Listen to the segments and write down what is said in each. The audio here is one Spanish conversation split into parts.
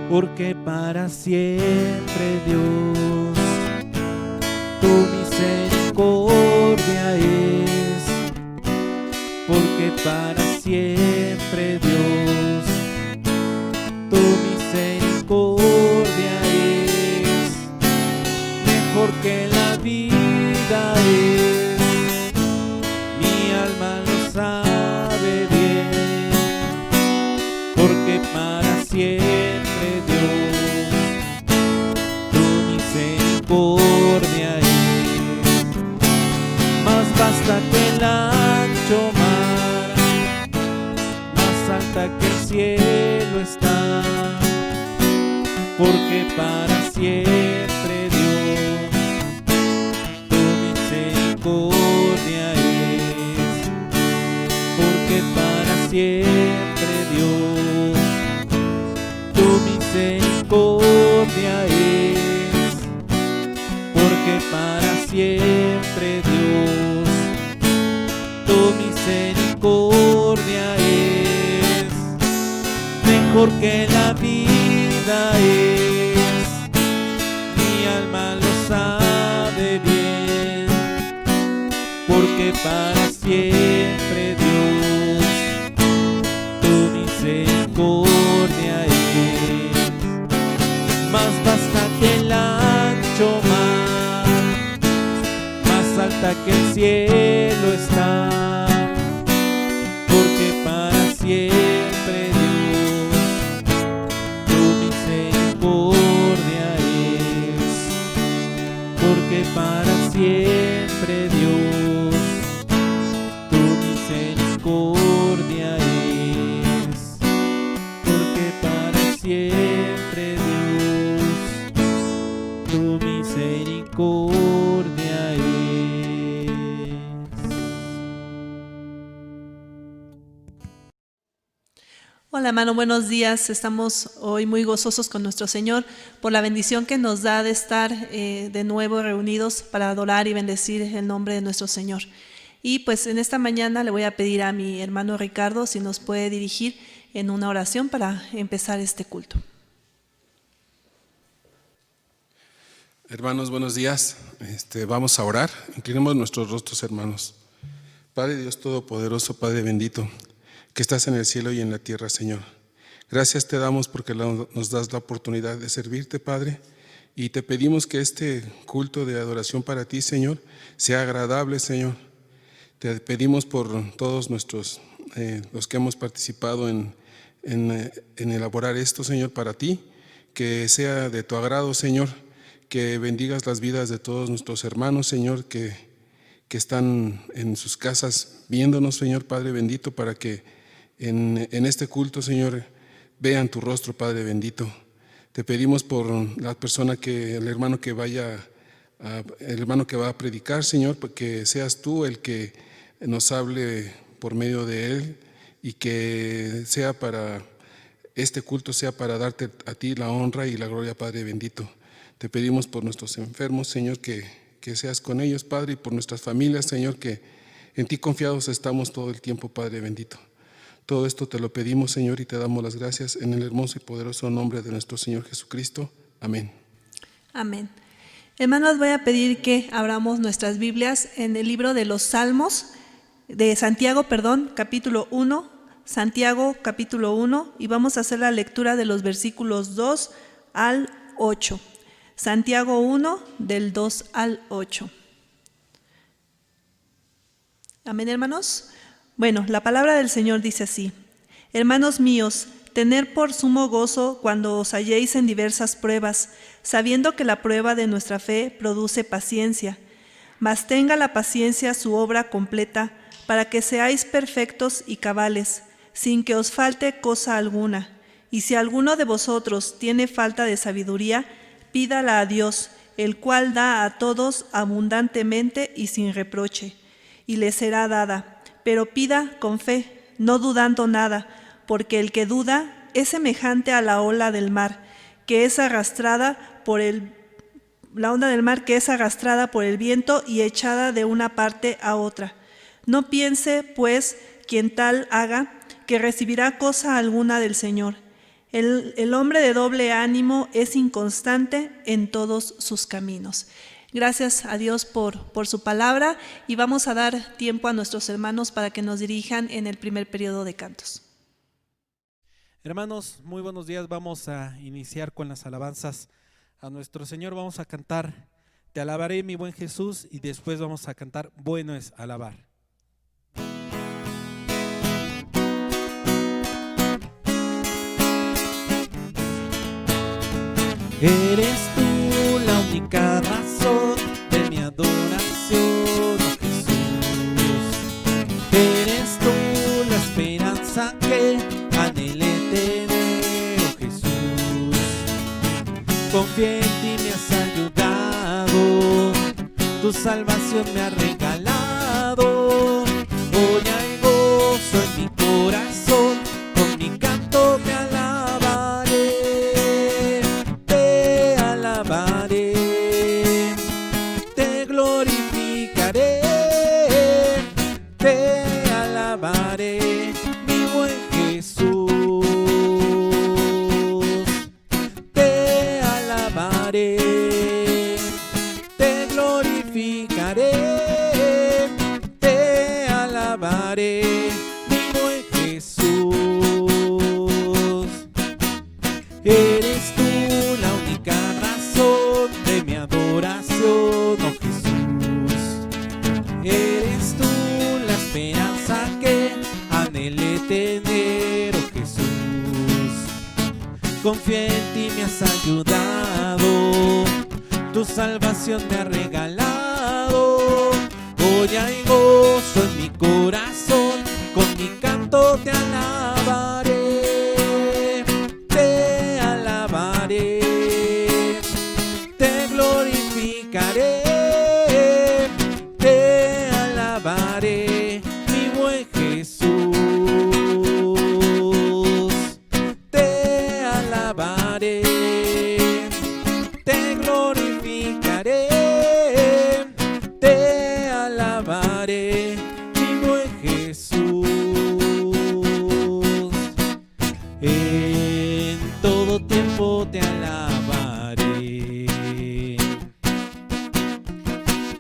porque para siempre Dios, tu misericordia es, porque para siempre Dios, tu misericordia es, mejor que la vida es, mi alma lo sabe bien, porque para siempre Dios, tu misericordia es. Más basta que el ancho mar, más alta que el cielo está, porque para siempre Dios, tu misericordia es, porque para siempre Dios, tu misericordia es, porque para siempre Dios, tu misericordia es, mejor que la vida es, mi alma lo sabe bien, porque para siempre Dios, tu misericordia es. Más basta que el ancho mar, más alta que el cielo está, porque para siempre Dios, tu misericordia es, porque para siempre Dios, tu misericordia es, porque para siempre Dios, tu misericordia es. Hola hermano, buenos días. Estamos hoy muy gozosos con nuestro Señor por la bendición que nos da de estar de nuevo reunidos para adorar y bendecir el nombre de nuestro Señor. Y pues en esta mañana le voy a pedir a mi hermano Ricardo si nos puede dirigir en una oración para empezar este culto. Hermanos, buenos días. Vamos a orar. Inclinemos nuestros rostros, hermanos. Padre Dios Todopoderoso, Padre bendito, que estás en el cielo y en la tierra, Señor. Gracias te damos porque nos das la oportunidad de servirte, Padre, y te pedimos que este culto de adoración para ti, Señor, sea agradable, Señor. Te pedimos por todos nuestros, los que hemos participado en elaborar esto, Señor, para ti, que sea de tu agrado, Señor, que bendigas las vidas de todos nuestros hermanos, Señor, que están en sus casas viéndonos, Señor, Padre bendito, para que en este culto, Señor, vean tu rostro, Padre bendito. Te pedimos por la persona el hermano que va a predicar, Señor, que seas tú el que nos hable por medio de él, y que sea para este culto, sea para darte a ti la honra y la gloria, Padre bendito. Te pedimos por nuestros enfermos, Señor, que seas con ellos, Padre, y por nuestras familias, Señor, que en ti confiados estamos todo el tiempo, Padre bendito. Todo esto te lo pedimos, Señor, y te damos las gracias en el hermoso y poderoso nombre de nuestro Señor Jesucristo. Amén. Amén. Hermanos, voy a pedir que abramos nuestras Biblias en el libro de los Salmos, de Santiago, capítulo 1, Santiago capítulo 1, y vamos a hacer la lectura de los versículos 2 al 8. Santiago 1, del 2 al 8. Amén, hermanos. Bueno, la palabra del Señor dice así: Hermanos míos, tened por sumo gozo cuando os halléis en diversas pruebas, sabiendo que la prueba de nuestra fe produce paciencia. Mas tenga la paciencia su obra completa, para que seáis perfectos y cabales, sin que os falte cosa alguna. Y si alguno de vosotros tiene falta de sabiduría, pídala a Dios, el cual da a todos abundantemente y sin reproche, y le será dada. Pero pida con fe, no dudando nada, porque el que duda es semejante a la ola del mar, que es arrastrada por el viento y echada de una parte a otra. No piense, pues, quien tal haga, que recibirá cosa alguna del Señor. El hombre de doble ánimo es inconstante en todos sus caminos. Gracias a Dios por su palabra, y vamos a dar tiempo a nuestros hermanos para que nos dirijan en el primer periodo de cantos. Hermanos, muy buenos días. Vamos a iniciar con las alabanzas a nuestro Señor. Vamos a cantar Te alabaré, mi buen Jesús, y después vamos a cantar Bueno es alabar. Eres tú la única razón de mi adoración, oh Jesús. Eres tú la esperanza que anhelé tener, oh Jesús. Confié en ti, me has ayudado, tu salvación me ha regalado. Hoy hay gozo en mi corazón, con mi canto te alabaré. Te alabaré, te glorificaré, te alabaré, mi buen Jesús. Te alabaré, te glorificaré, te alabaré, mi buen Jesús. Eres tú la única razón de mi adoración, oh Jesús. Eres tú la esperanza que anhelé tener, oh Jesús. Confié en ti, me has ayudado, tu salvación me ha regalado. Hoy hay gozo en mi corazón, con mi canto te alabaré. Te alabaré, te glorificaré, te alabaré, mi buen Jesús. Te alabaré, te glorificaré, te alabaré, mi buen Jesús. En todo tiempo te alabaré,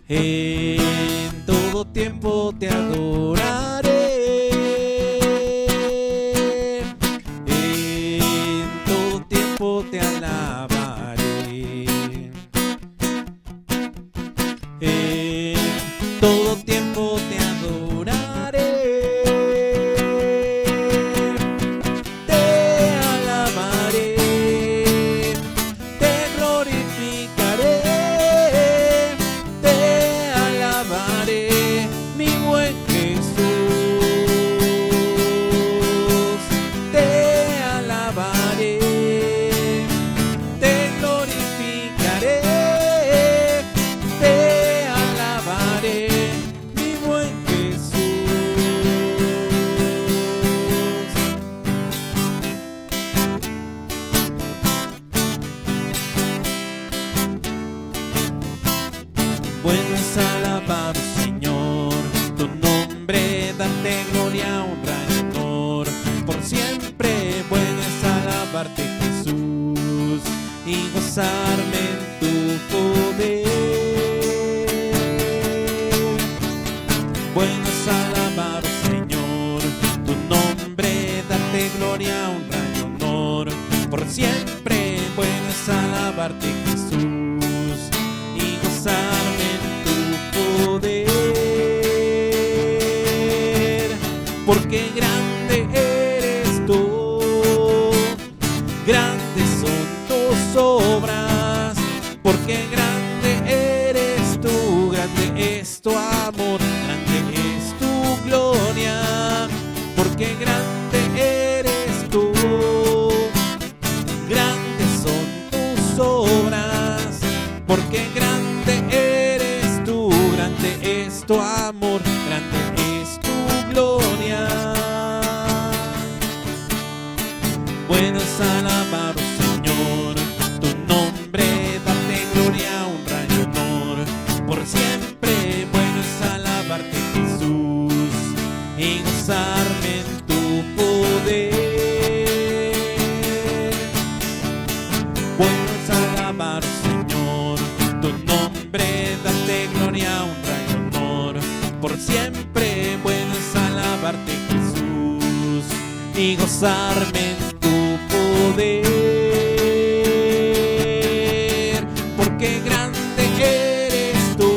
en todo tiempo te adoraré, en todo tiempo te alabaré, en todo tiempo te adoraré. Te alabaré, te glorificaré, te alabaré, mi buen Jesús. Te alabaré, te glorificaré, te alabaré, mi buen Jesús. Bueno es alabar, Señor, tu nombre, darte gloria, honra y honor. Por siempre bueno es alabarte, Jesús, y gozarme en tu poder. Bueno es alabar, Señor, tu nombre, darte gloria, honra y honor. Por siempre bueno es alabarte, Jesús, y gozarme en tu poder. Porque grande eres tú, grandes son tus obras. Porque grande eres tú, grande es tu amor, grande es tu gloria. Porque grande eres tú, grandes son tus obras. Porque grande eres tú, grande es tu amor, grande es tu gloria. Bueno es alabar, Señor, tu nombre, darte gloria, honra y honor. Por siempre bueno es alabarte, Jesús, y gozarme en tu poder. por siempre bueno es alabarte, Jesús, y gozarme en tu poder, porque grande eres tú,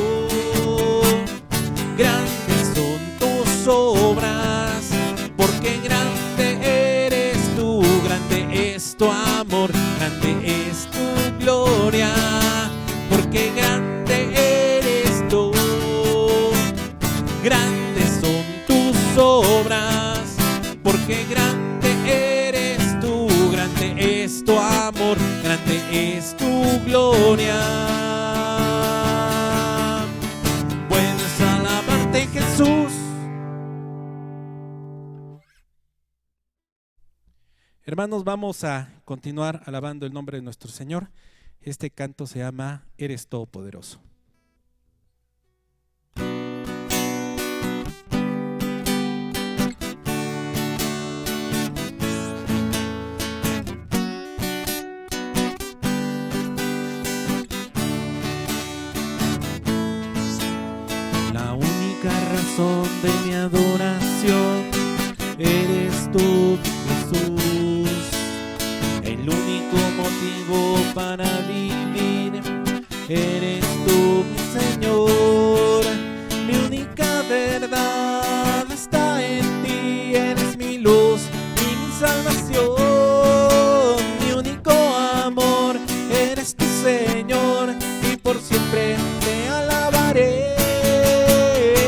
grandes son tus obras, porque grande eres tú, grande es tu amor, grande es tu gloria, porque grande eres tú, grandes son tus obras, porque grande eres tú, grande es tu amor, grande es tu gloria. Bueno es alabarte, Jesús. Hermanos, vamos a continuar alabando el nombre de nuestro Señor. Este canto se llama Eres Todopoderoso. La única razón de mi adoración eres tú, Jesús. El único motivo para vivir eres tú, mi Señor. Mi única verdad está en ti, eres mi luz y mi salvación. Mi único amor eres tu Señor, y por siempre te alabaré.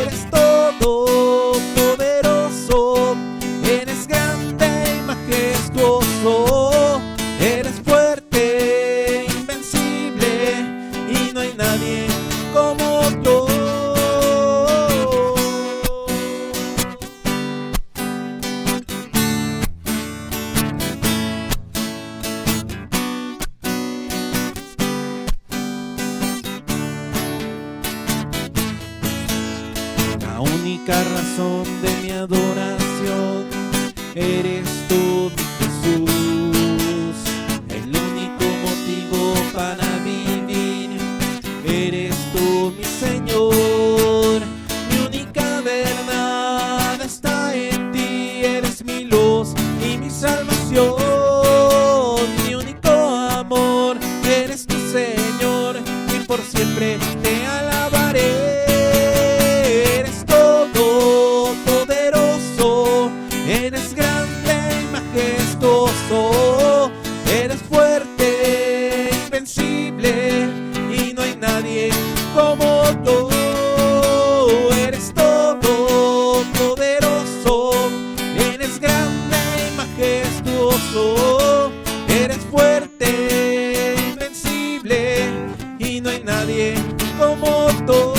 Eres todopoderoso, eres grande y majestuoso, eres fuerte, invencible, y no hay nadie como tú. La única razón de mi adoración eres tú, mi Jesús. El único motivo para vivir eres tú, mi Señor. Mi única verdad está en ti, eres mi luz y mi salvación. Mi único amor eres tu Señor, y por siempre te alabaré. Eres todopoderoso, eres grande y majestuoso, eres fuerte, invencible, y no hay nadie como tú. Eres todopoderoso, eres grande y majestuoso, eres fuerte, invencible, y no hay nadie como tú.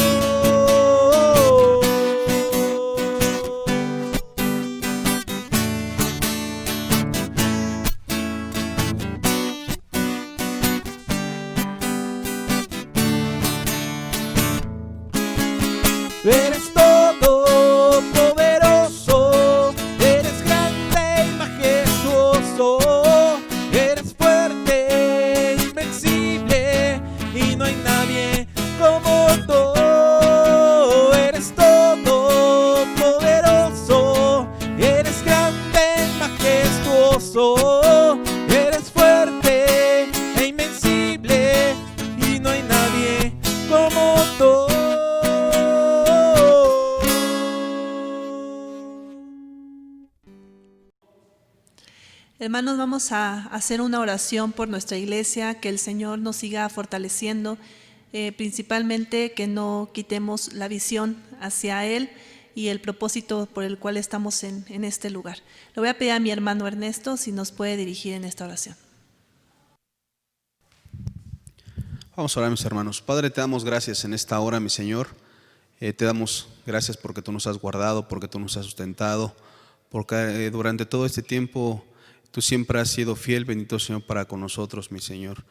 Eres todopoderoso, eres grande y majestuoso, eres fuerte, invencible, y no hay nadie como tú. Eres todopoderoso, eres grande y majestuoso, eres fuerte e invencible, y no hay nadie como tú. Hermanos, vamos a hacer una oración por nuestra iglesia, que el Señor nos siga fortaleciendo, principalmente que no quitemos la visión hacia Él y el propósito por el cual estamos en este lugar. Le voy a pedir a mi hermano Ernesto si nos puede dirigir en esta oración. Vamos a orar, mis hermanos. Padre, te damos gracias en esta hora, mi Señor. Te damos gracias porque tú nos has guardado, porque tú nos has sustentado, porque durante todo este tiempo tú siempre has sido fiel, bendito Señor, para con nosotros, mi Señor.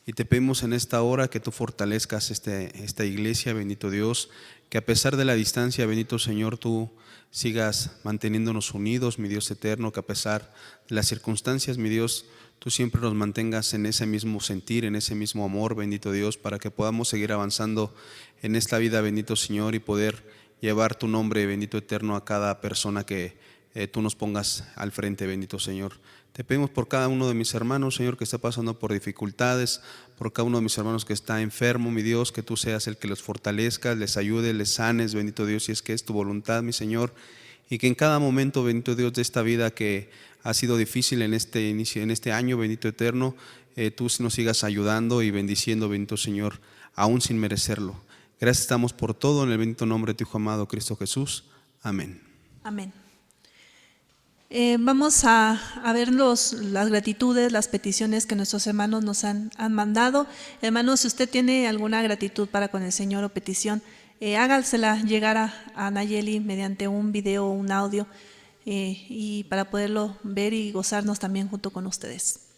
Y te pedimos en esta hora que tú fortalezcas esta iglesia, bendito Dios, que a pesar de la distancia, bendito Señor, tú sigas manteniéndonos unidos, mi Dios eterno, que a pesar de las circunstancias, mi Dios, tú siempre nos mantengas en ese mismo sentir, en ese mismo amor, bendito Dios, para que podamos seguir avanzando en esta vida, bendito Señor, y poder llevar tu nombre, bendito eterno, a cada persona que tú nos pongas al frente, bendito Señor. Te pedimos por cada uno de mis hermanos, Señor, que está pasando por dificultades, por cada uno de mis hermanos que está enfermo, mi Dios, que tú seas el que los fortalezca, les ayude, les sanes, bendito Dios, si es que es tu voluntad, mi Señor, y que en cada momento, bendito Dios, de esta vida que ha sido difícil en este inicio, en este año, bendito eterno, tú nos sigas ayudando y bendiciendo, bendito Señor, aún sin merecerlo. Gracias estamos por todo, en el bendito nombre de tu Hijo amado, Cristo Jesús. Amén. Amén. Vamos a ver las gratitudes, las peticiones que nuestros hermanos nos han mandado. Hermanos, si usted tiene alguna gratitud para con el Señor o petición, hágasela llegar a Nayeli mediante un video o un audio y para poderlo ver y gozarnos también junto con ustedes.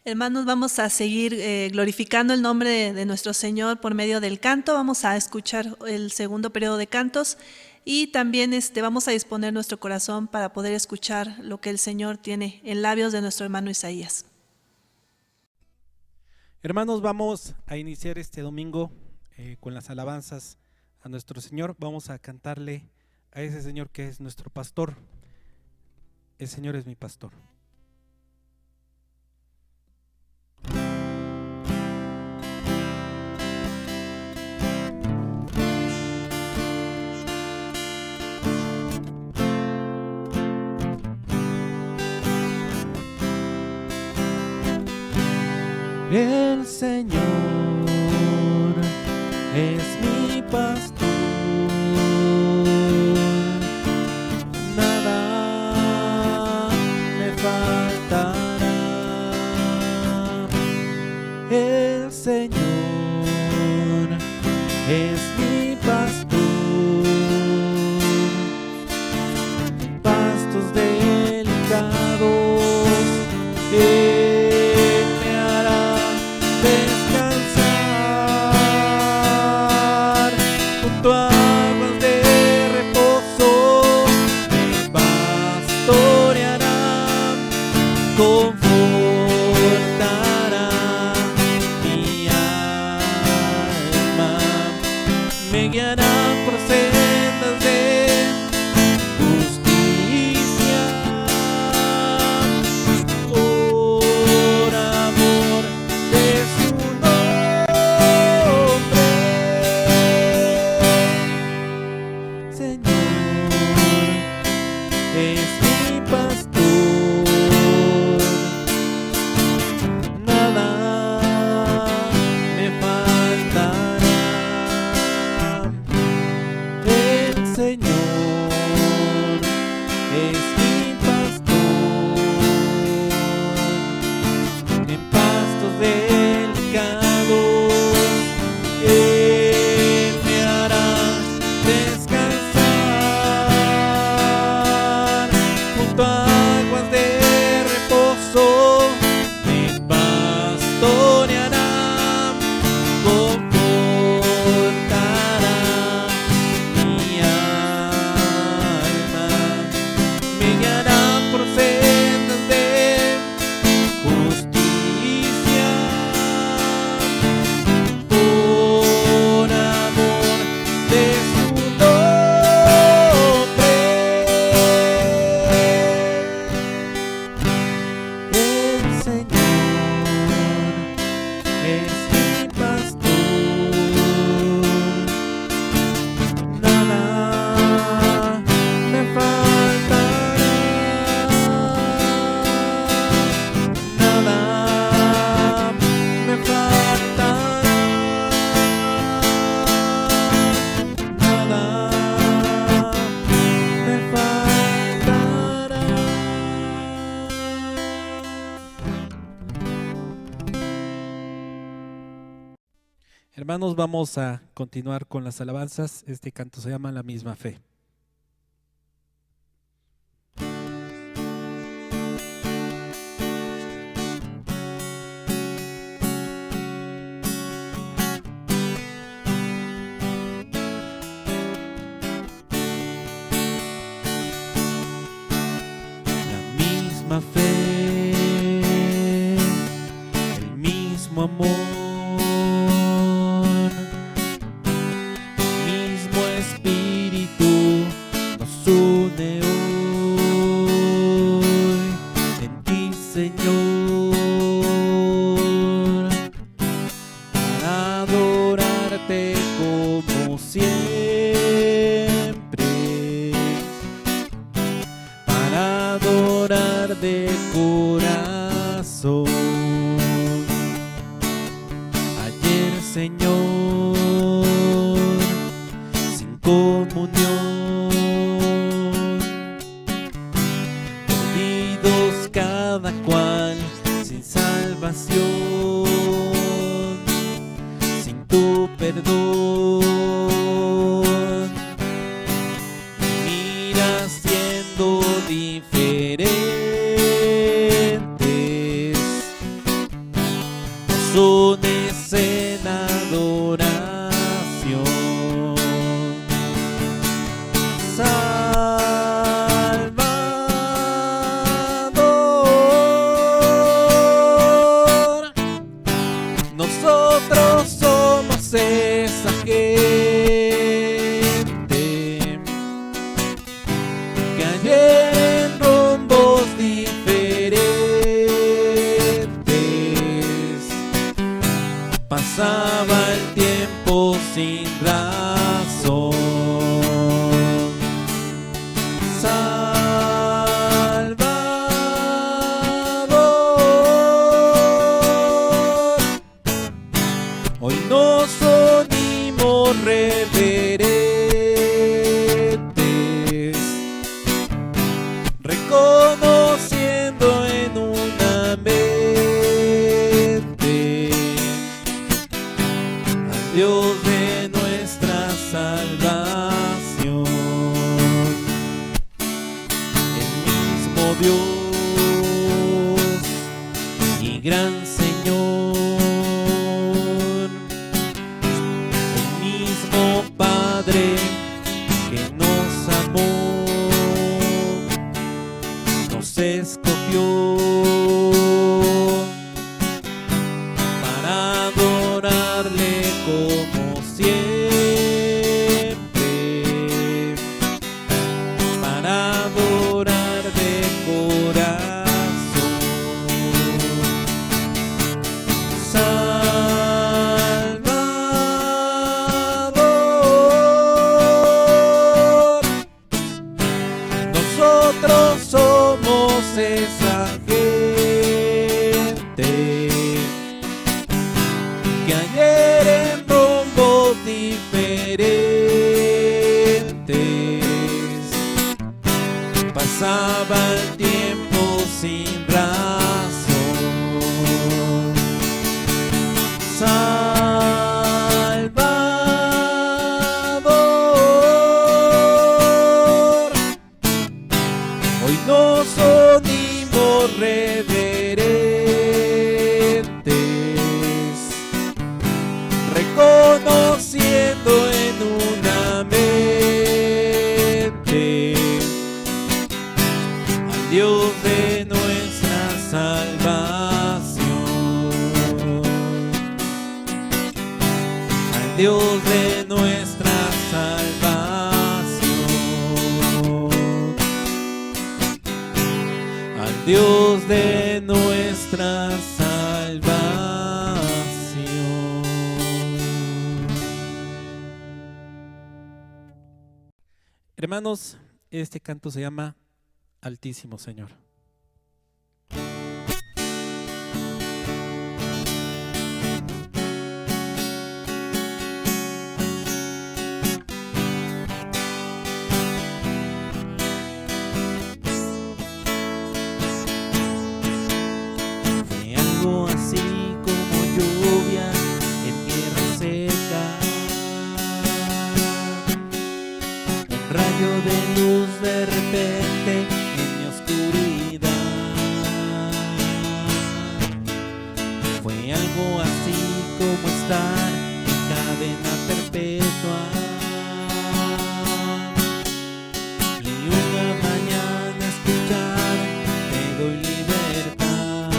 Hermanos, vamos a seguir glorificando el nombre de nuestro Señor por medio del canto. Vamos a escuchar el segundo periodo de cantos y también vamos a disponer nuestro corazón para poder escuchar lo que el Señor tiene en labios de nuestro hermano Isaías. Hermanos, vamos a iniciar este domingo con las alabanzas a nuestro Señor. Vamos a cantarle a ese Señor que es nuestro pastor. El Señor es mi pastor. El Señor es mi pastor, nada me faltará. El Señor es mi pastor, pastos delicados. Hermanos, vamos a continuar con las alabanzas. Este canto se llama La Misma Fe. como siempre, para adorar de corazón. Ayer, Señor, sin comunión, perdidos cada cual, sin salvación, sin tu perdón. Mira siendo diferentes, nos unes en adoración. Salvador, nosotros somos esa gente que ayer en rumbos diferentes pasaba el tiempo sin razón. Salvador, hoy nos unimos reverentes, reconociendo en una mente al Dios de nuestra salvación, el mismo Dios y gran Señor, el mismo Padre que nos amó, nos escogió para adorarle como siempre, para adorar de corazón. Salvador, nosotros somos esa gente que ayer en rumbos diferentes pasaba el tiempo sin razón. Salvador, hoy nos unimos reverentes, reconociendo en una mente al Dios de nuestra salvación, al Dios de nuestra salvación, al Dios de nuestra salvación. Hermanos, este canto se llama Altísimo Señor. Fue algo así como lluvia en tierra seca, un rayo de luz de repente en mi oscuridad. Fue algo así como estar en cadena perpetua, y una mañana escuchar te doy libertad.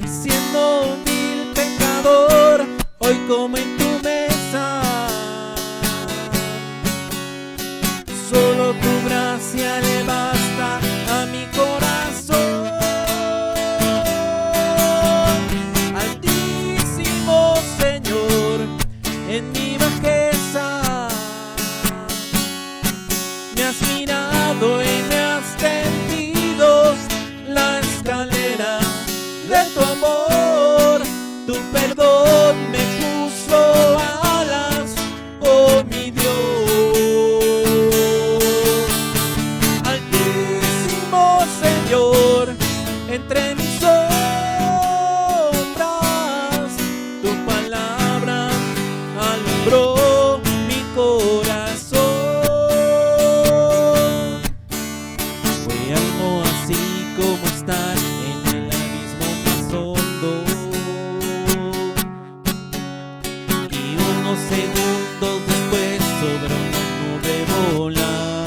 Y siendo un vil pecador, hoy como en tu mesa, solo tu gracia le basta a mi corazón. Altísimo Señor, unos segundos después sobre una nube volar.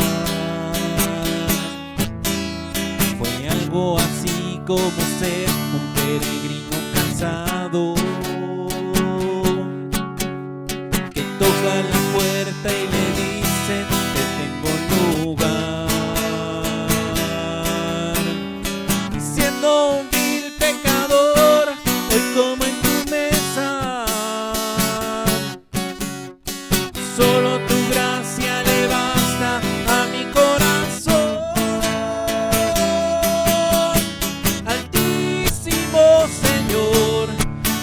Fue algo así como ser un peregrino cansado que toca la puerta y le dicen: te tengo lugar. Y siendo un vil pecador, hoy como en tu mesa, solo tu gracia le basta a mi corazón. Altísimo Señor,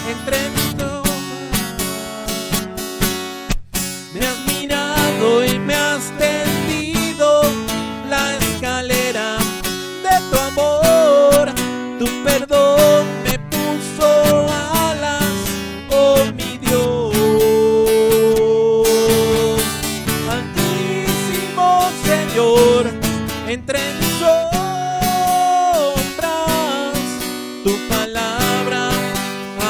entre mis me has mirado y me has tendido la escalera de tu amor. Tu perdón me puso alas, oh mi Dios. Altísimo Señor, entre mis sombras, tu palabra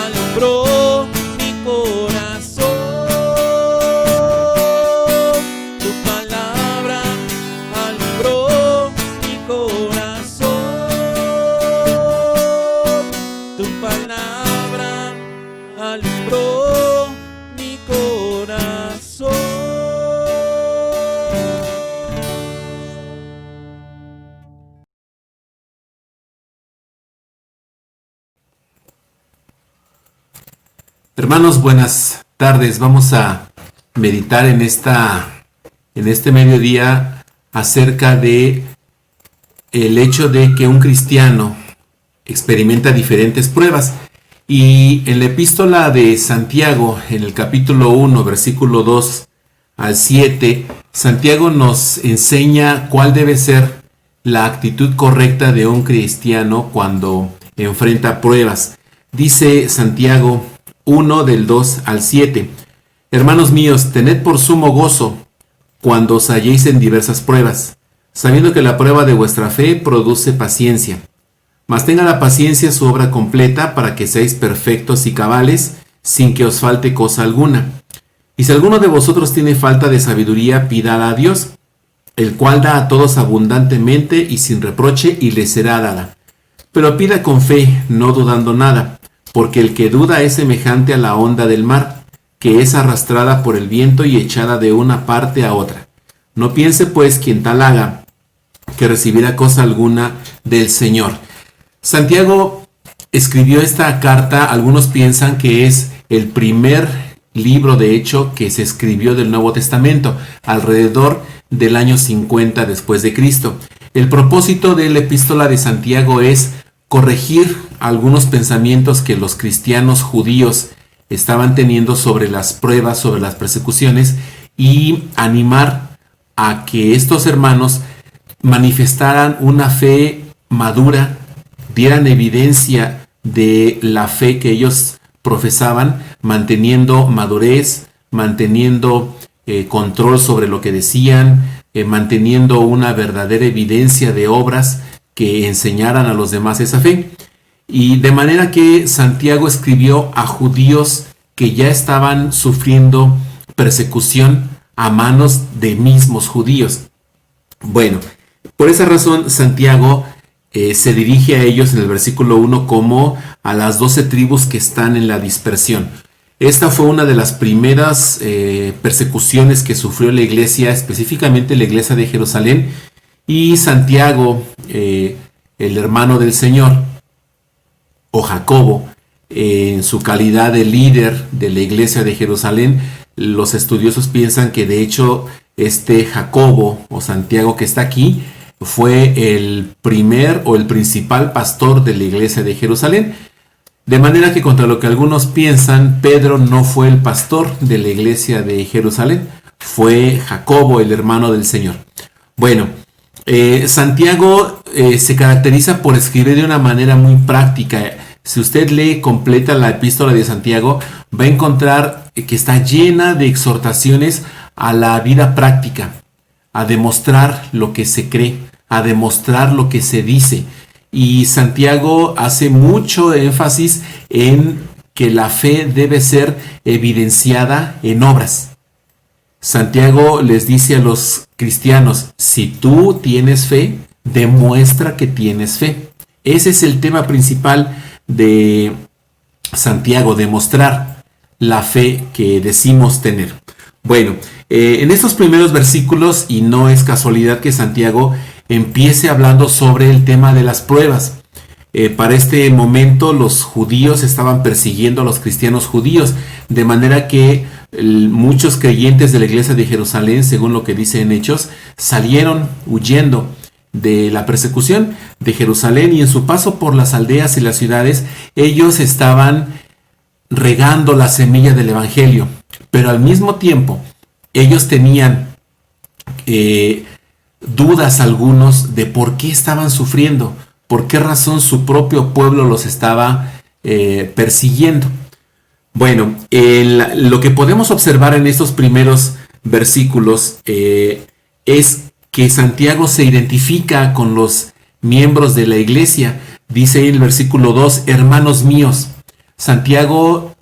alumbró mi corazón. Tu palabra alumbró mi corazón. Tu palabra alumbró mi corazón. Hermanos, buenas tardes. Vamos a meditar en este mediodía acerca de el hecho de que un cristiano experimenta diferentes pruebas. Y en la epístola de Santiago, en el capítulo 1, versículo 2 al 7, Santiago nos enseña cuál debe ser la actitud correcta de un cristiano cuando enfrenta pruebas. Dice Santiago 1 del 2 al 7: Hermanos míos, tened por sumo gozo cuando os halléis en diversas pruebas, sabiendo que la prueba de vuestra fe produce paciencia. Mas tenga la paciencia su obra completa, para que seáis perfectos y cabales, sin que os falte cosa alguna. Y si alguno de vosotros tiene falta de sabiduría, pídala a Dios, el cual da a todos abundantemente y sin reproche, y le será dada. Pero pida con fe, no dudando nada, porque el que duda es semejante a la onda del mar, que es arrastrada por el viento y echada de una parte a otra. No piense pues quien tal haga, que recibirá cosa alguna del Señor. Santiago escribió esta carta, algunos piensan que es el primer libro de hecho que se escribió del Nuevo Testamento, alrededor del año 50 después de Cristo. El propósito de la epístola de Santiago es corregir algunos pensamientos que los cristianos judíos estaban teniendo sobre las pruebas, sobre las persecuciones, y animar a que estos hermanos manifestaran una fe madura, dieran evidencia de la fe que ellos profesaban, manteniendo madurez, manteniendo control sobre lo que decían, manteniendo una verdadera evidencia de obras que enseñaran a los demás esa fe. Y de manera que Santiago escribió a judíos que ya estaban sufriendo persecución a manos de mismos judíos. Bueno, por esa razón Santiago se dirige a ellos en el versículo 1 como a las 12 tribus que están en la dispersión. Esta fue una de las primeras persecuciones que sufrió la iglesia, específicamente la iglesia de Jerusalén, y Santiago, el hermano del Señor, o Jacobo, en su calidad de líder de la iglesia de Jerusalén, los estudiosos piensan que de hecho este Jacobo o Santiago que está aquí fue el primer o el principal pastor de la iglesia de Jerusalén. De manera que, contra lo que algunos piensan, Pedro no fue el pastor de la iglesia de Jerusalén, fue Jacobo, el hermano del Señor. Bueno, Santiago se caracteriza por escribir de una manera muy práctica. Si usted lee completa la epístola de Santiago, va a encontrar que está llena de exhortaciones a la vida práctica, a demostrar lo que se cree, a demostrar lo que se dice. Y Santiago hace mucho énfasis en que la fe debe ser evidenciada en obras. Santiago les dice a los cristianos, si tú tienes fe, demuestra que tienes fe. Ese es el tema principal de Santiago, demostrar la fe que decimos tener. Bueno, en estos primeros versículos, y no es casualidad que Santiago empiece hablando sobre el tema de las pruebas. Para este momento los judíos estaban persiguiendo a los cristianos judíos, de manera que muchos creyentes de la iglesia de Jerusalén, según lo que dice en Hechos, salieron huyendo de la persecución de Jerusalén, y en su paso por las aldeas y las ciudades, ellos estaban regando la semilla del evangelio, pero al mismo tiempo ellos tenían dudas algunos de por qué estaban sufriendo, por qué razón su propio pueblo los estaba persiguiendo. Bueno, lo que podemos observar en estos primeros versículos es que Santiago se identifica con los miembros de la iglesia. Dice en el versículo 2, hermanos míos. Santiago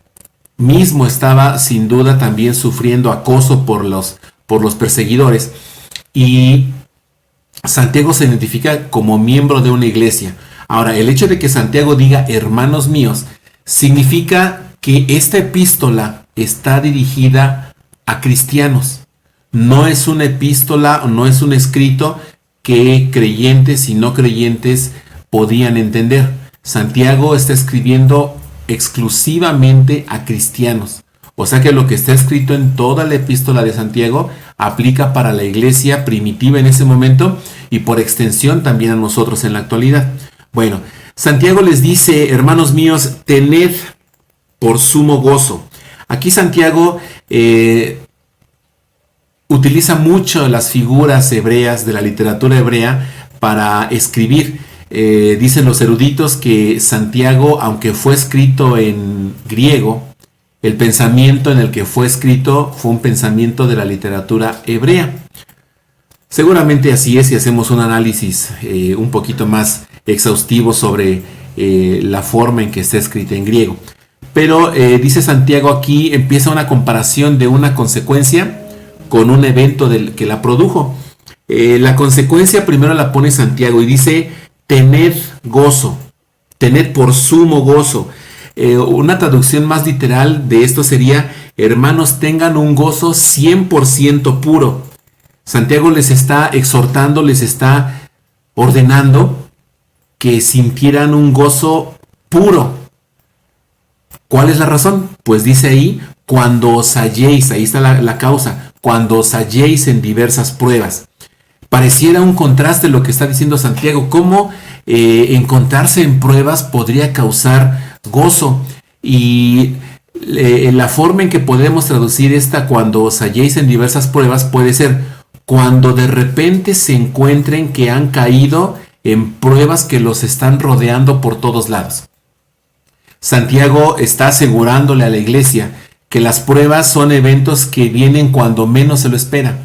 mismo estaba sin duda también sufriendo acoso por los perseguidores, y Santiago se identifica como miembro de una iglesia. Ahora, el hecho de que Santiago diga hermanos míos significa que esta epístola está dirigida a cristianos. No es una epístola, no es un escrito que creyentes y no creyentes podían entender. Santiago está escribiendo exclusivamente a cristianos. O sea que lo que está escrito en toda la epístola de Santiago aplica para la iglesia primitiva en ese momento y por extensión también a nosotros en la actualidad. Bueno, Santiago les dice, hermanos míos, tened por sumo gozo. Aquí Santiago utiliza mucho las figuras hebreas de la literatura hebrea para escribir. Dicen los eruditos que Santiago, aunque fue escrito en griego, el pensamiento en el que fue escrito fue un pensamiento de la literatura hebrea. Seguramente así es si hacemos un análisis un poquito más exhaustivo sobre la forma en que está escrita en griego. Pero dice Santiago aquí, empieza una comparación de una consecuencia con un evento que la produjo. La consecuencia primero la pone Santiago y dice, tened gozo, tened por sumo gozo. Una traducción más literal de esto sería, hermanos, tengan un gozo 100% puro. Santiago les está exhortando, les está ordenando que sintieran un gozo puro. ¿Cuál es la razón? Pues dice ahí, cuando os halléis, ahí está la causa, cuando os halléis en diversas pruebas. Pareciera un contraste lo que está diciendo Santiago, cómo encontrarse en pruebas podría causar gozo. Y la forma en que podemos traducir esta cuando os halléis en diversas pruebas puede ser cuando de repente se encuentren que han caído en pruebas que los están rodeando por todos lados. Santiago está asegurándole a la iglesia que las pruebas son eventos que vienen cuando menos se lo espera,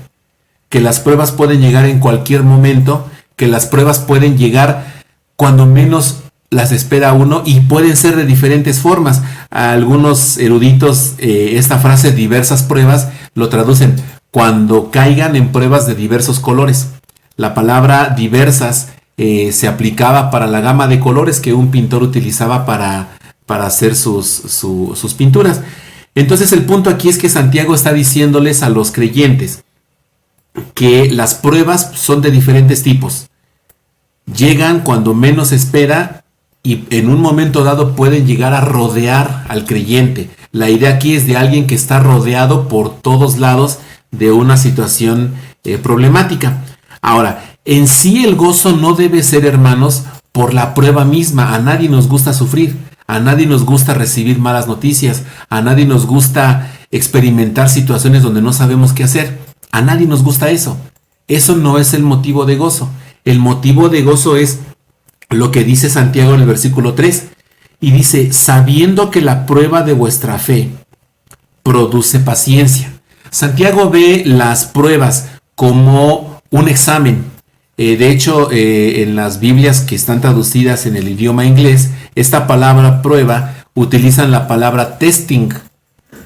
que las pruebas pueden llegar en cualquier momento, que las pruebas pueden llegar cuando menos las espera uno y pueden ser de diferentes formas. A algunos eruditos esta frase diversas pruebas lo traducen cuando caigan en pruebas de diversos colores. La palabra diversas se aplicaba para la gama de colores que un pintor utilizaba para hacer sus pinturas. Entonces el punto aquí es que Santiago está diciéndoles a los creyentes que las pruebas son de diferentes tipos. Llegan cuando menos se espera y en un momento dado pueden llegar a rodear al creyente. La idea aquí es de alguien que está rodeado por todos lados de una situación problemática. Ahora, en sí el gozo no debe ser, hermanos, por la prueba misma. A nadie nos gusta sufrir. A nadie nos gusta recibir malas noticias. A nadie nos gusta experimentar situaciones donde no sabemos qué hacer. A nadie nos gusta eso. Eso no es el motivo de gozo. El motivo de gozo es lo que dice Santiago en el versículo 3. Y dice, sabiendo que la prueba de vuestra fe produce paciencia. Santiago ve las pruebas como un examen. De hecho, en las Biblias que están traducidas en el idioma inglés, esta palabra prueba utilizan la palabra testing,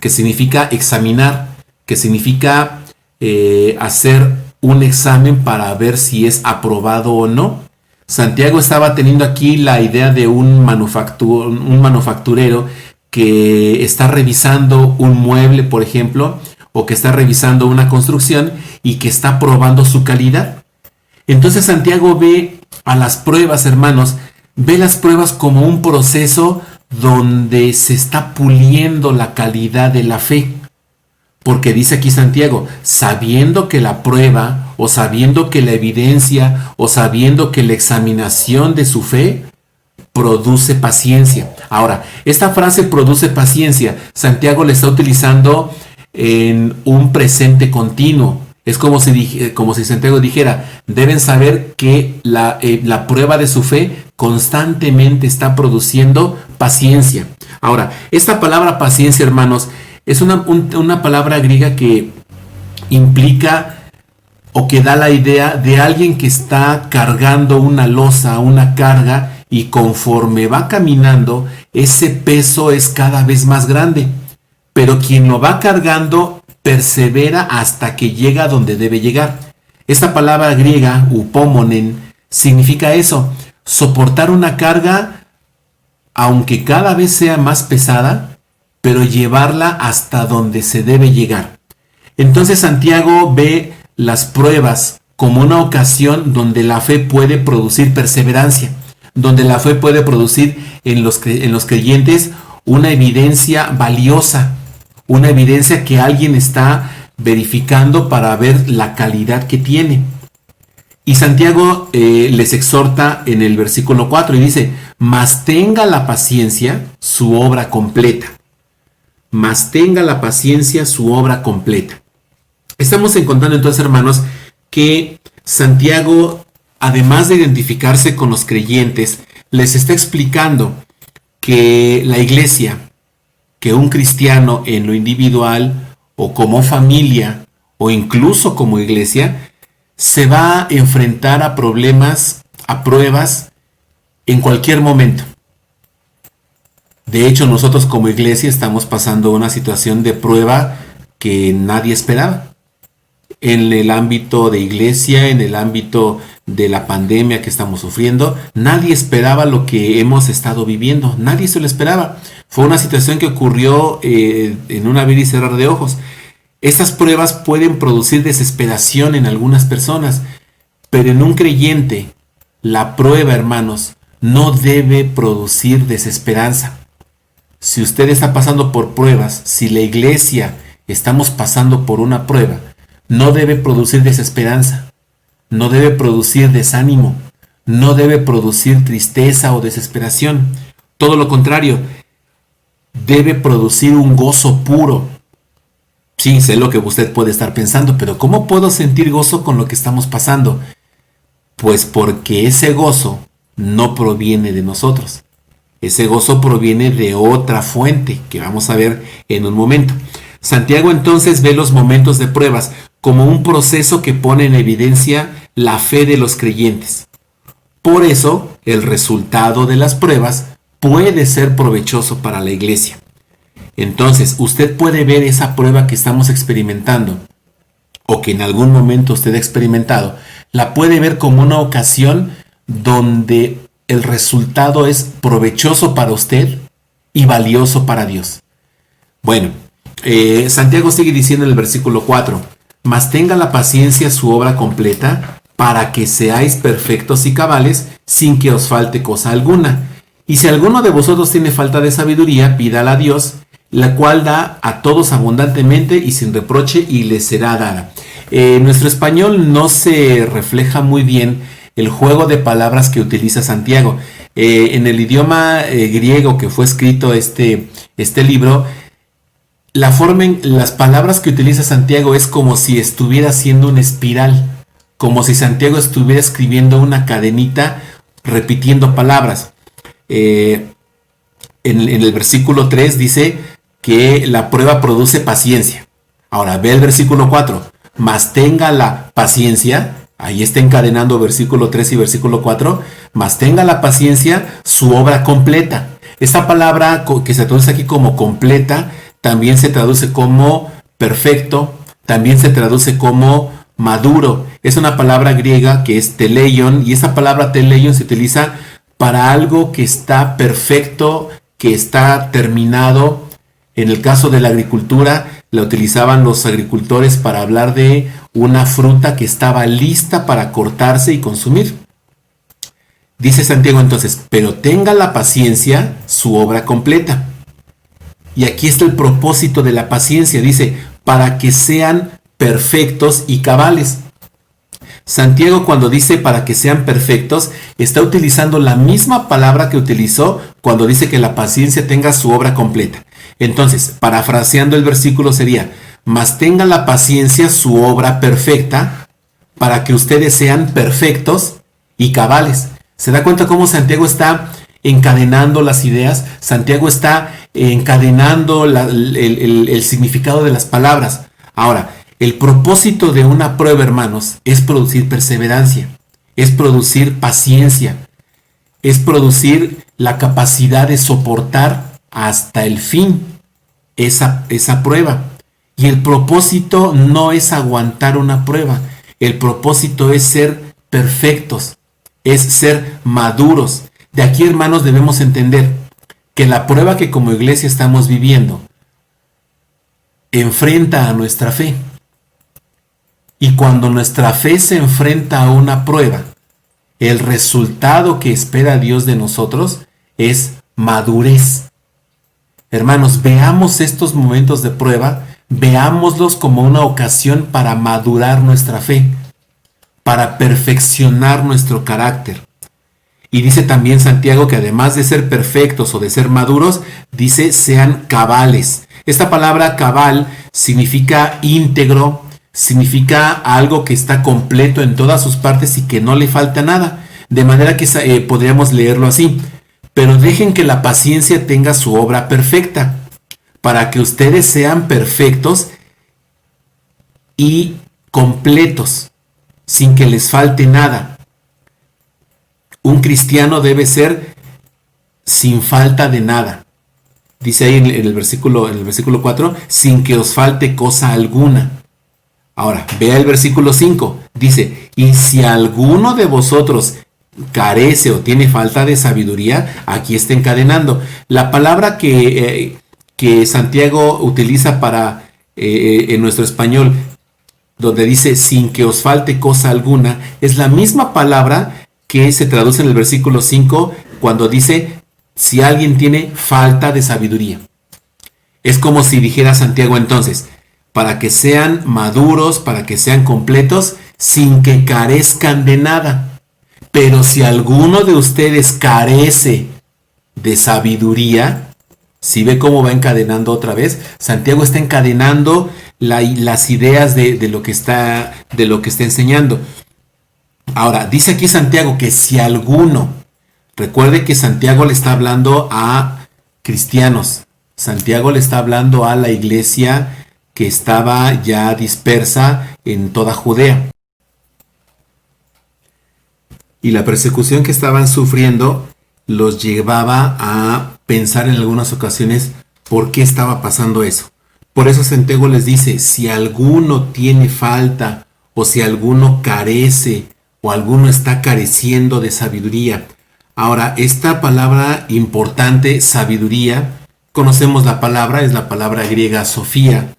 que significa examinar, que significa hacer un examen para ver si es aprobado o no. Santiago estaba teniendo aquí la idea de un manufacturero que está revisando un mueble, por ejemplo, o que está revisando una construcción y que está probando su calidad. Entonces Santiago ve a las pruebas, hermanos, ve las pruebas como un proceso donde se está puliendo la calidad de la fe. Porque dice aquí Santiago, sabiendo que la prueba, o sabiendo que la evidencia, o sabiendo que la examinación de su fe produce paciencia. Ahora, esta frase produce paciencia, Santiago la está utilizando en un presente continuo. Es como si Santiago dijera, deben saber que la prueba de su fe constantemente está produciendo paciencia. Ahora, esta palabra paciencia, hermanos, es una palabra griega que implica o que da la idea de alguien que está cargando una losa, una carga, y conforme va caminando, ese peso es cada vez más grande. Pero quien lo va cargando persevera hasta que llega donde debe llegar. Esta palabra griega, upomonen, significa eso, soportar una carga aunque cada vez sea más pesada, pero llevarla hasta donde se debe llegar. Entonces Santiago ve las pruebas como una ocasión donde la fe puede producir perseverancia, donde la fe puede producir en los creyentes una evidencia valiosa, una evidencia que alguien está verificando para ver la calidad que tiene. Y Santiago les exhorta en el versículo 4 y dice, mas tenga la paciencia su obra completa. Mas tenga la paciencia su obra completa. Estamos encontrando entonces, hermanos, que Santiago, además de identificarse con los creyentes, les está explicando que la iglesia, que un cristiano en lo individual o como familia o incluso como iglesia, se va a enfrentar a problemas, a pruebas en cualquier momento. De hecho, nosotros como iglesia estamos pasando una situación de prueba que nadie esperaba. En el ámbito de iglesia, en el ámbito de la pandemia que estamos sufriendo, nadie esperaba lo que hemos estado viviendo. Nadie se lo esperaba. Fue una situación que ocurrió en un abrir y cerrar de ojos. Estas pruebas pueden producir desesperación en algunas personas, pero en un creyente, la prueba, hermanos, no debe producir desesperanza. Si usted está pasando por pruebas, si la iglesia estamos pasando por una prueba, no debe producir desesperanza, no debe producir desánimo, no debe producir tristeza o desesperación. Todo lo contrario, debe producir un gozo puro. Sí, sé lo que usted puede estar pensando, pero ¿cómo puedo sentir gozo con lo que estamos pasando? Pues porque ese gozo no proviene de nosotros. Ese gozo proviene de otra fuente que vamos a ver en un momento. Santiago entonces ve los momentos de pruebas como un proceso que pone en evidencia la fe de los creyentes. Por eso, el resultado de las pruebas puede ser provechoso para la iglesia. Entonces, usted puede ver esa prueba que estamos experimentando, o que en algún momento usted ha experimentado, la puede ver como una ocasión donde el resultado es provechoso para usted y valioso para Dios. Bueno, Santiago sigue diciendo en el versículo 4, mas tenga la paciencia su obra completa, para que seáis perfectos y cabales, sin que os falte cosa alguna. Y si alguno de vosotros tiene falta de sabiduría, pídala a Dios, la cual da a todos abundantemente y sin reproche, y le será dada. En nuestro español no se refleja muy bien el juego de palabras que utiliza Santiago. En el idioma griego que fue escrito este libro, las palabras que utiliza Santiago es como si estuviera haciendo una espiral, como si Santiago estuviera escribiendo una cadenita repitiendo palabras. En el versículo 3 dice que la prueba produce paciencia. Ahora ve el versículo 4, mas tenga la paciencia. Ahí está encadenando versículo 3 y versículo 4. Mas tenga la paciencia su obra completa. Esta palabra que se traduce aquí como completa, también se traduce como perfecto, también se traduce como maduro. Es una palabra griega que es teleion, y esa palabra teleion se utiliza para algo que está perfecto, que está terminado. En el caso de la agricultura, la utilizaban los agricultores para hablar de una fruta que estaba lista para cortarse y consumir. Dice Santiago entonces, pero tenga la paciencia su obra completa. Y aquí está el propósito de la paciencia, dice, para que sean perfectos y cabales. Santiago, cuando dice para que sean perfectos, está utilizando la misma palabra que utilizó cuando dice que la paciencia tenga su obra completa. Entonces, parafraseando el versículo sería, mas tenga la paciencia su obra perfecta para que ustedes sean perfectos y cabales. ¿Se da cuenta cómo Santiago está encadenando las ideas? Santiago está encadenando el significado de las palabras. Ahora, el propósito de una prueba, hermanos, es producir perseverancia, es producir paciencia, es producir la capacidad de soportar hasta el fin esa prueba. Y el propósito no es aguantar una prueba, el propósito es ser perfectos, es ser maduros. De aquí, hermanos, debemos entender que la prueba que como iglesia estamos viviendo enfrenta a nuestra fe. Y cuando nuestra fe se enfrenta a una prueba, el resultado que espera Dios de nosotros es madurez. Hermanos, veamos estos momentos de prueba, veámoslos como una ocasión para madurar nuestra fe, para perfeccionar nuestro carácter. Y dice también Santiago que además de ser perfectos o de ser maduros, dice sean cabales. Esta palabra cabal significa íntegro, significa algo que está completo en todas sus partes y que no le falta nada. De manera que podríamos leerlo así. Pero dejen que la paciencia tenga su obra perfecta, para que ustedes sean perfectos y completos, sin que les falte nada. Un cristiano debe ser sin falta de nada. Dice ahí en el versículo 4, sin que os falte cosa alguna. Ahora, vea el versículo 5. Dice, y si alguno de vosotros carece o tiene falta de sabiduría, aquí está encadenando. La palabra que Santiago utiliza para en nuestro español, donde dice sin que os falte cosa alguna, es la misma palabra que se traduce en el versículo 5 cuando dice si alguien tiene falta de sabiduría. Es como si dijera Santiago entonces, para que sean maduros, para que sean completos, sin que carezcan de nada. Pero si alguno de ustedes carece de sabiduría, ¿sí ve cómo va encadenando otra vez? Santiago está encadenando las ideas de lo que está enseñando. Ahora, dice aquí Santiago que si alguno, recuerde que Santiago le está hablando a cristianos, Santiago le está hablando a la iglesia que estaba ya dispersa en toda Judea. Y la persecución que estaban sufriendo los llevaba a pensar en algunas ocasiones por qué estaba pasando eso. Por eso Santiago les dice, si alguno tiene falta o si alguno carece o alguno está careciendo de sabiduría. Ahora, esta palabra importante, sabiduría, conocemos la palabra, es la palabra griega sofía,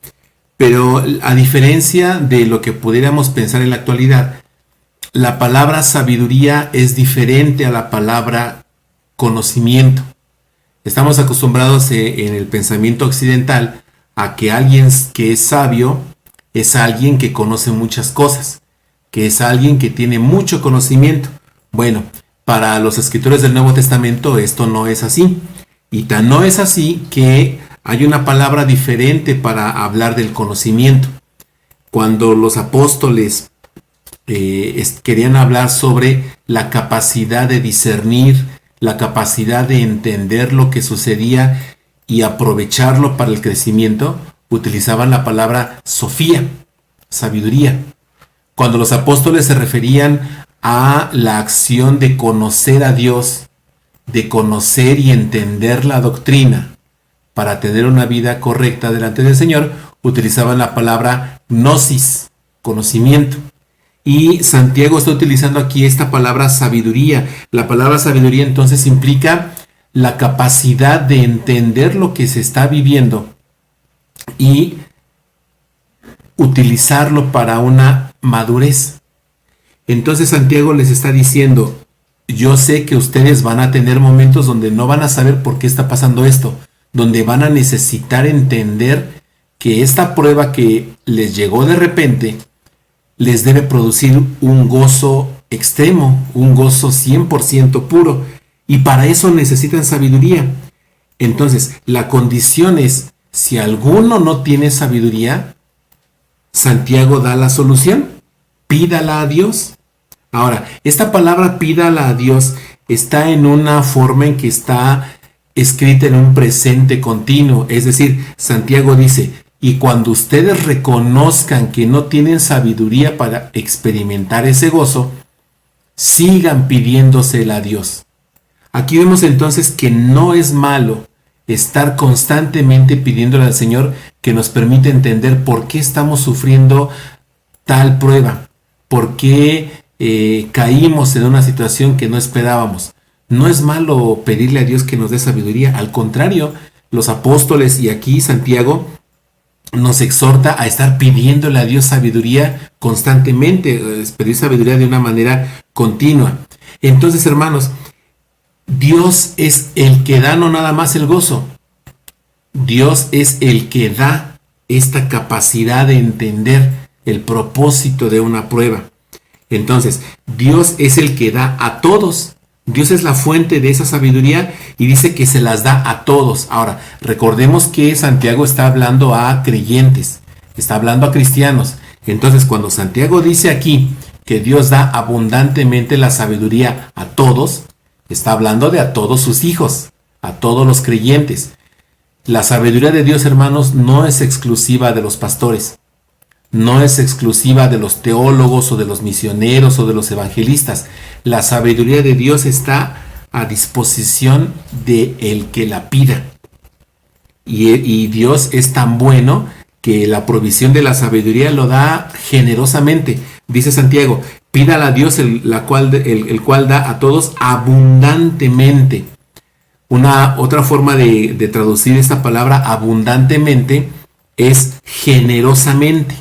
pero a diferencia de lo que pudiéramos pensar en la actualidad, la palabra sabiduría es diferente a la palabra conocimiento. Estamos acostumbrados en el pensamiento occidental a que alguien que es sabio es alguien que conoce muchas cosas, que es alguien que tiene mucho conocimiento. Bueno, para los escritores del Nuevo Testamento esto no es así. Y tan no es así que hay una palabra diferente para hablar del conocimiento. Cuando los apóstoles querían hablar sobre la capacidad de discernir, la capacidad de entender lo que sucedía y aprovecharlo para el crecimiento, utilizaban la palabra sofía, sabiduría. Cuando los apóstoles se referían a la acción de conocer a Dios de conocer y entender la doctrina para tener una vida correcta delante del Señor, utilizaban la palabra gnosis, conocimiento. Y Santiago está utilizando aquí esta palabra sabiduría. La palabra sabiduría entonces implica la capacidad de entender lo que se está viviendo y utilizarlo para una madurez. Entonces Santiago les está diciendo, yo sé que ustedes van a tener momentos donde no van a saber por qué está pasando esto, donde van a necesitar entender que esta prueba que les llegó de repente les debe producir un gozo extremo, un gozo 100% puro, y para eso necesitan sabiduría. Entonces, la condición es, si alguno no tiene sabiduría, Santiago da la solución, pídala a Dios. Ahora, esta palabra pídala a Dios está en una forma en que está escrita en un presente continuo, es decir, Santiago dice, y cuando ustedes reconozcan que no tienen sabiduría para experimentar ese gozo, sigan pidiéndosela a Dios. Aquí vemos entonces que no es malo estar constantemente pidiéndole al Señor que nos permita entender por qué estamos sufriendo tal prueba, por qué caímos en una situación que no esperábamos. No es malo pedirle a Dios que nos dé sabiduría, al contrario, los apóstoles y aquí Santiago nos exhorta a estar pidiéndole a Dios sabiduría constantemente, pedir sabiduría de una manera continua. Entonces, hermanos, Dios es el que da no nada más el gozo. Dios es el que da esta capacidad de entender el propósito de una prueba. Entonces, Dios es el que da a todos. Dios es la fuente de esa sabiduría y dice que se las da a todos. Ahora, recordemos que Santiago está hablando a creyentes, está hablando a cristianos. Entonces, cuando Santiago dice aquí que Dios da abundantemente la sabiduría a todos, está hablando de a todos sus hijos, a todos los creyentes. La sabiduría de Dios, hermanos, no es exclusiva de los pastores, no es exclusiva de los teólogos o de los misioneros o de los evangelistas. La sabiduría de Dios está a disposición de el que la pida. Y Dios es tan bueno que la provisión de la sabiduría lo da generosamente. Dice Santiago, pídala a Dios el cual da a todos abundantemente. Otra forma de traducir esta palabra abundantemente es generosamente.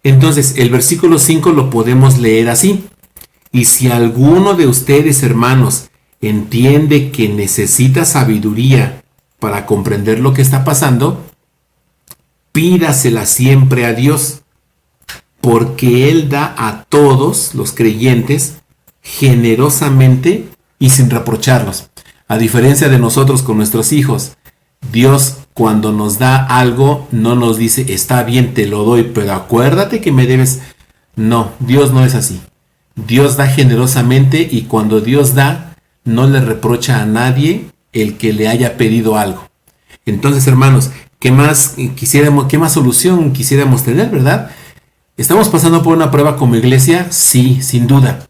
Entonces, el versículo 5 lo podemos leer así. Y si alguno de ustedes, hermanos, entiende que necesita sabiduría para comprender lo que está pasando, pídasela siempre a Dios, porque Él da a todos los creyentes generosamente y sin reprocharlos. A diferencia de nosotros con nuestros hijos, Dios cuando nos da algo no nos dice, está bien, te lo doy, pero acuérdate que me debes. No, Dios no es así. Dios da generosamente y cuando Dios da, no le reprocha a nadie el que le haya pedido algo. Entonces, hermanos, ¿qué más solución quisiéramos tener, verdad? ¿Estamos pasando por una prueba como iglesia? Sí, sin duda.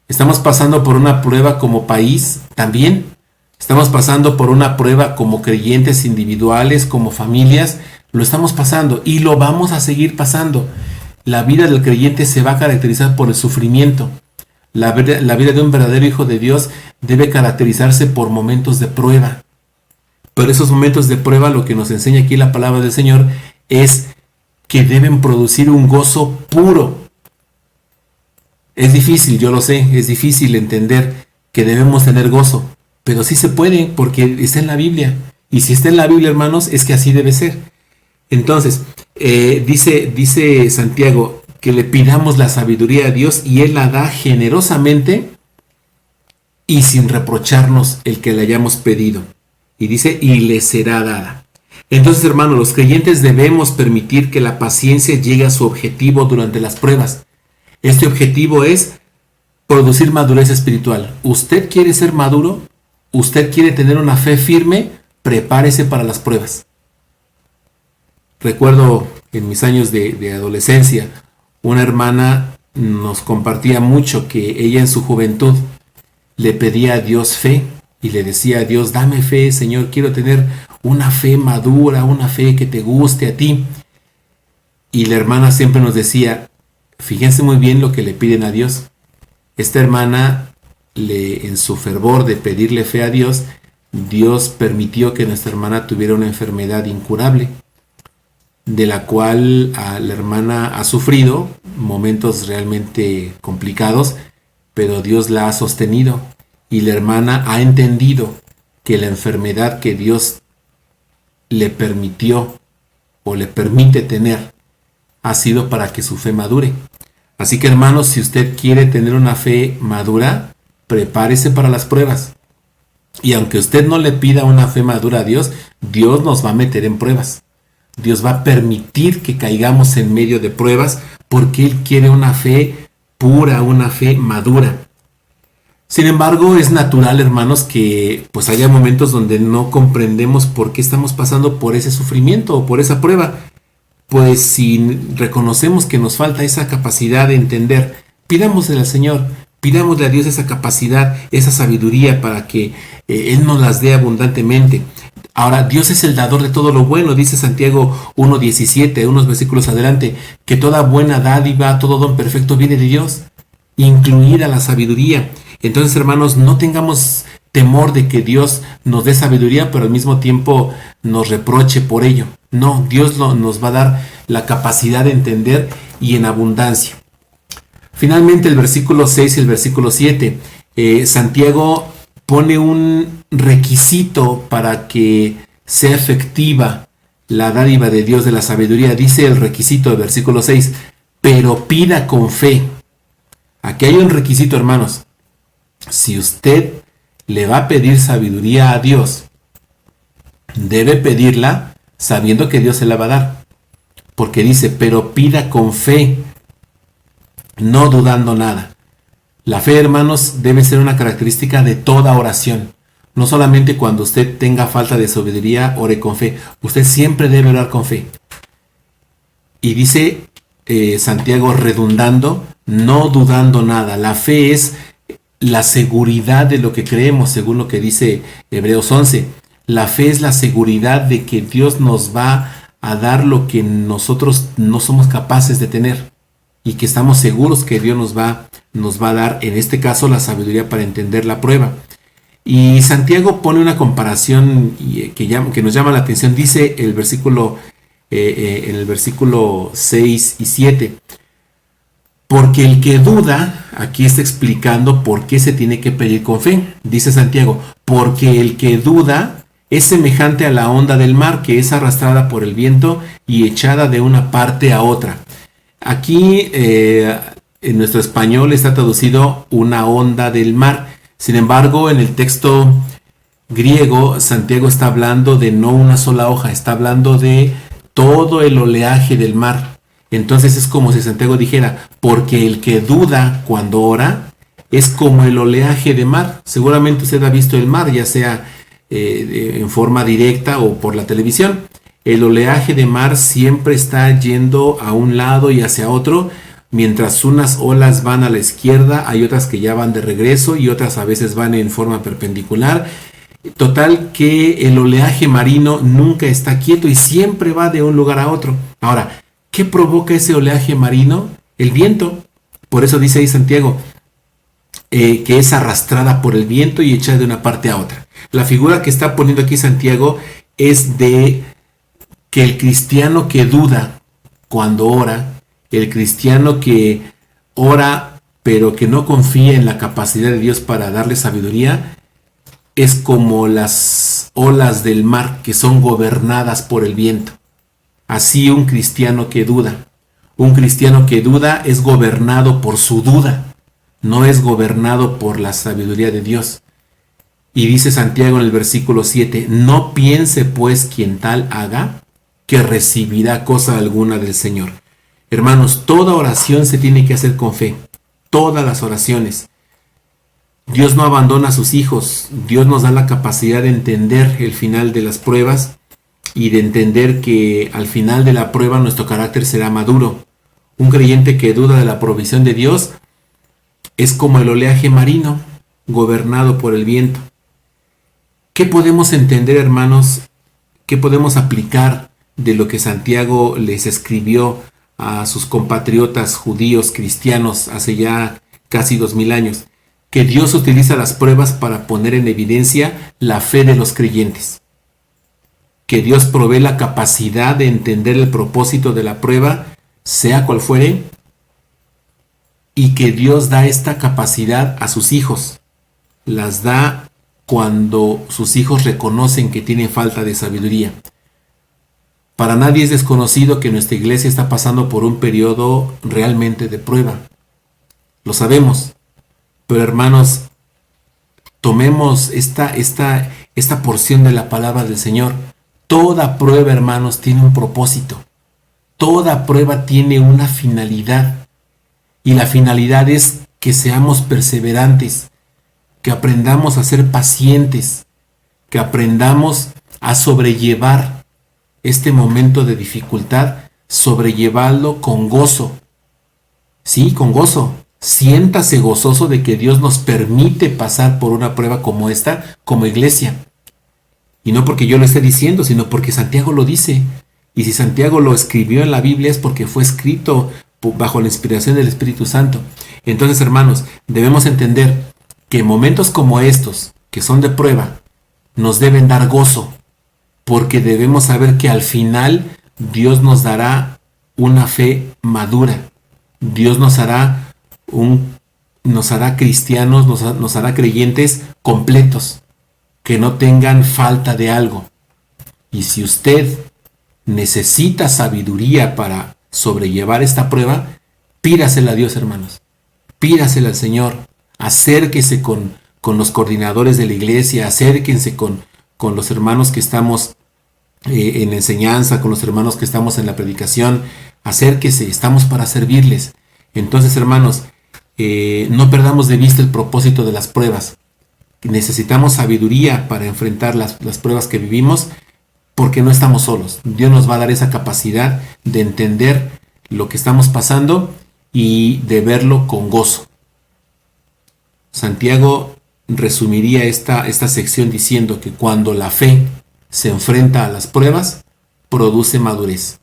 ¿Estamos pasando por una prueba como país? También. ¿Estamos pasando por una prueba como creyentes individuales, como familias? Lo estamos pasando y lo vamos a seguir pasando. La vida del creyente se va a caracterizar por el sufrimiento. La vida de un verdadero hijo de Dios debe caracterizarse por momentos de prueba. Pero esos momentos de prueba, lo que nos enseña aquí la palabra del Señor, es que deben producir un gozo puro. Es difícil, yo lo sé, es difícil entender que debemos tener gozo. Pero sí se puede porque está en la Biblia. Y si está en la Biblia, hermanos, es que así debe ser. Entonces, dice Santiago que le pidamos la sabiduría a Dios y Él la da generosamente y sin reprocharnos el que le hayamos pedido. Y dice, y le será dada. Entonces, hermanos, los creyentes debemos permitir que la paciencia llegue a su objetivo durante las pruebas. Este objetivo es producir madurez espiritual. ¿Usted quiere ser maduro? ¿Usted quiere tener una fe firme? Prepárese para las pruebas. Recuerdo en mis años de adolescencia, una hermana nos compartía mucho que ella en su juventud le pedía a Dios fe y le decía a Dios, dame fe, Señor, quiero tener una fe madura, una fe que te guste a ti. Y la hermana siempre nos decía, fíjense muy bien lo que le piden a Dios. Esta hermana, en su fervor de pedirle fe a Dios, Dios permitió que nuestra hermana tuviera una enfermedad incurable, de la cual la hermana ha sufrido momentos realmente complicados, pero Dios la ha sostenido y la hermana ha entendido que la enfermedad que Dios le permitió o le permite tener ha sido para que su fe madure. Así que, hermanos, si usted quiere tener una fe madura, prepárese para las pruebas. Y aunque usted no le pida una fe madura a Dios, Dios nos va a meter en pruebas. Dios va a permitir que caigamos en medio de pruebas porque Él quiere una fe pura, una fe madura. Sin embargo, es natural, hermanos, que pues haya momentos donde no comprendemos por qué estamos pasando por ese sufrimiento o por esa prueba. Pues si reconocemos que nos falta esa capacidad de entender, pidámosle al Señor, pidámosle a Dios esa capacidad, esa sabiduría para que Él nos las dé abundantemente. Ahora, Dios es el dador de todo lo bueno, dice Santiago 1:17, unos versículos adelante, que toda buena dádiva, todo don perfecto viene de Dios, incluida la sabiduría. Entonces, hermanos, no tengamos temor de que Dios nos dé sabiduría, pero al mismo tiempo nos reproche por ello. No, Dios nos va a dar la capacidad de entender y en abundancia. Finalmente, el versículo 6 y el versículo 7, Santiago pone un requisito para que sea efectiva la dádiva de Dios de la sabiduría. Dice el requisito del versículo 6, pero pida con fe. Aquí hay un requisito, hermanos. Si usted le va a pedir sabiduría a Dios, debe pedirla sabiendo que Dios se la va a dar. Porque dice, pero pida con fe, no dudando nada. La fe, hermanos, debe ser una característica de toda oración. No solamente cuando usted tenga falta de sabiduría, ore con fe. Usted siempre debe orar con fe. Y dice Santiago redundando, no dudando nada. La fe es la seguridad de lo que creemos, según lo que dice Hebreos 11. La fe es la seguridad de que Dios nos va a dar lo que nosotros no somos capaces de tener. Y que estamos seguros que Dios nos va a dar, en este caso, la sabiduría para entender la prueba. Y Santiago pone una comparación que nos llama la atención. Dice en el versículo 6 y 7. Porque el que duda, aquí está explicando por qué se tiene que pedir con fe. Dice Santiago, porque el que duda es semejante a la onda del mar que es arrastrada por el viento y echada de una parte a otra. Aquí en nuestro español está traducido una onda del mar. Sin embargo, en el texto griego, Santiago está hablando de no una sola hoja, está hablando de todo el oleaje del mar. Entonces es como si Santiago dijera, porque el que duda cuando ora es como el oleaje de mar. Seguramente usted ha visto el mar, ya sea en forma directa o por la televisión. El oleaje de mar siempre está yendo a un lado y hacia otro, mientras unas olas van a la izquierda, hay otras que ya van de regreso y otras a veces van en forma perpendicular. Total que el oleaje marino nunca está quieto y siempre va de un lugar a otro. Ahora, ¿qué provoca ese oleaje marino? El viento. Por eso dice ahí Santiago que es arrastrada por el viento y echada de una parte a otra. La figura que está poniendo aquí Santiago es de que el cristiano que duda cuando ora, el cristiano que ora pero que no confía en la capacidad de Dios para darle sabiduría, es como las olas del mar que son gobernadas por el viento. Así un cristiano que duda es gobernado por su duda, no es gobernado por la sabiduría de Dios. Y dice Santiago en el versículo 7, no piense pues quien tal haga, que recibirá cosa alguna del Señor. Hermanos, toda oración se tiene que hacer con fe. Todas las oraciones. Dios no abandona a sus hijos. Dios nos da la capacidad de entender el final de las pruebas y de entender que al final de la prueba nuestro carácter será maduro. Un creyente que duda de la provisión de Dios es como el oleaje marino gobernado por el viento. ¿Qué podemos entender, hermanos? ¿Qué podemos aplicar de lo que Santiago les escribió a sus compatriotas judíos cristianos hace ya casi 2000 años? Que Dios utiliza las pruebas para poner en evidencia la fe de los creyentes. Que Dios provee la capacidad de entender el propósito de la prueba, sea cual fuere, y que Dios da esta capacidad a sus hijos. Las da cuando sus hijos reconocen que tienen falta de sabiduría. Para nadie es desconocido que nuestra iglesia está pasando por un periodo realmente de prueba. Lo sabemos. Pero hermanos, tomemos esta porción de la palabra del Señor. Toda prueba, hermanos, tiene un propósito. Toda prueba tiene una finalidad. Y la finalidad es que seamos perseverantes, que aprendamos a ser pacientes, que aprendamos a sobrellevar este momento de dificultad, sobrellevarlo con gozo. Sí, con gozo. Siéntase gozoso de que Dios nos permite pasar por una prueba como esta, como iglesia. Y no porque yo lo esté diciendo, sino porque Santiago lo dice. Y si Santiago lo escribió en la Biblia es porque fue escrito bajo la inspiración del Espíritu Santo. Entonces, hermanos, debemos entender que momentos como estos, que son de prueba, nos deben dar gozo, porque debemos saber que al final Dios nos dará una fe madura. Dios nos hará cristianos, nos hará creyentes completos, que no tengan falta de algo. Y si usted necesita sabiduría para sobrellevar esta prueba, pídasela a Dios, hermanos. Pídasela al Señor. Acérquese con los coordinadores de la iglesia, acérquense con los hermanos que estamos en enseñanza, con los hermanos que estamos en la predicación. Acérquese, estamos para servirles. Entonces, hermanos, no perdamos de vista el propósito de las pruebas. Necesitamos sabiduría para enfrentar las pruebas que vivimos, porque no estamos solos. Dios nos va a dar esa capacidad de entender lo que estamos pasando y de verlo con gozo. Santiago resumiría esta sección diciendo que cuando la fe se enfrenta a las pruebas, produce madurez,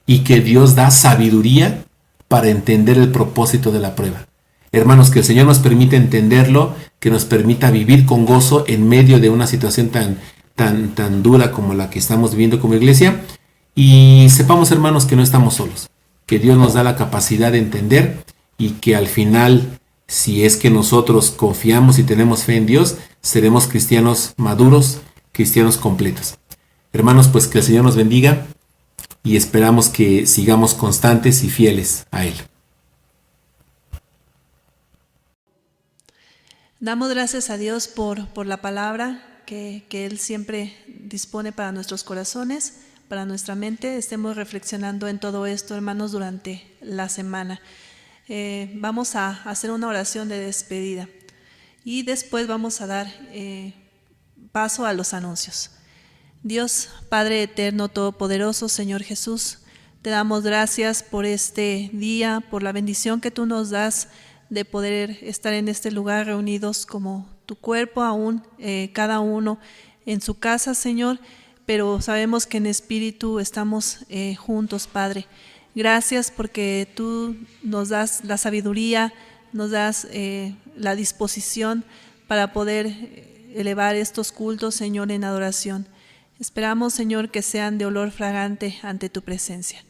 y que Dios da sabiduría para entender el propósito de la prueba. Hermanos, que el Señor nos permita entenderlo, que nos permita vivir con gozo en medio de una situación tan dura como la que estamos viviendo como iglesia, y sepamos, hermanos, que no estamos solos, que Dios nos da la capacidad de entender, y que al final, si es que nosotros confiamos y tenemos fe en Dios, seremos cristianos maduros, cristianos completos. Hermanos, pues que el Señor nos bendiga y esperamos que sigamos constantes y fieles a Él. Damos gracias a Dios por la palabra que Él siempre dispone para nuestros corazones, para nuestra mente. Estemos reflexionando en todo esto, hermanos, durante la semana. Vamos a hacer una oración de despedida y después vamos a dar paso a los anuncios. Dios, Padre eterno, todopoderoso, Señor Jesús, te damos gracias por este día, por la bendición que tú nos das de poder estar en este lugar reunidos como tu cuerpo aún, cada uno en su casa, Señor, pero sabemos que en espíritu estamos juntos, Padre. Gracias porque tú nos das la sabiduría, nos das la disposición para poder elevar estos cultos, Señor, en adoración. Esperamos, Señor, que sean de olor fragante ante tu presencia.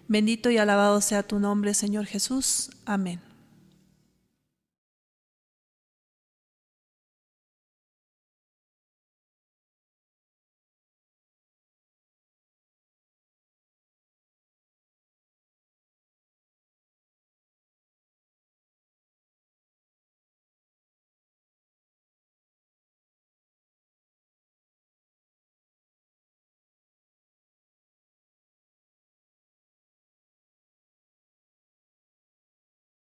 Bendito y alabado sea tu nombre, Señor Jesús. Amén.